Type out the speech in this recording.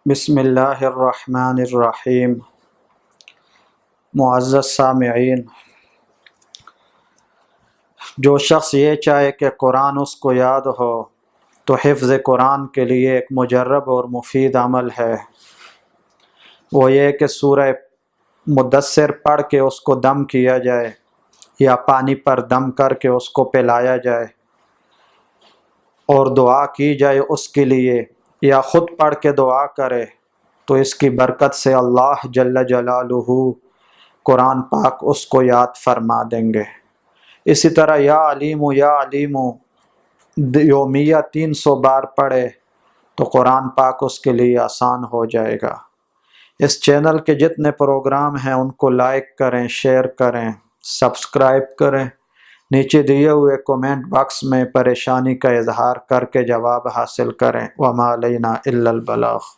بسم اللہ الرحمن الرحیم۔ معزز سامعین، جو شخص یہ چاہے کہ قرآن اس کو یاد ہو تو حفظ قرآن کے لیے ایک مجرب اور مفید عمل ہے، وہ یہ کہ سورہ مدثر پڑھ کے اس کو دم کیا جائے یا پانی پر دم کر کے اس کو پلایا جائے اور دعا کی جائے اس کے لیے، یا خود پڑھ کے دعا کرے تو اس کی برکت سے اللہ جل جلالہ قرآن پاک اس کو یاد فرما دیں گے۔ اسی طرح یا علیم یومیہ 300 بار پڑھے تو قرآن پاک اس کے لیے آسان ہو جائے گا۔ اس چینل کے جتنے پروگرام ہیں ان کو لائک کریں، شیئر کریں، سبسکرائب کریں، نیچے دیے ہوئے کومنٹ باکس میں پریشانی کا اظہار کر کے جواب حاصل کریں۔ وما علینا الا البلاغ۔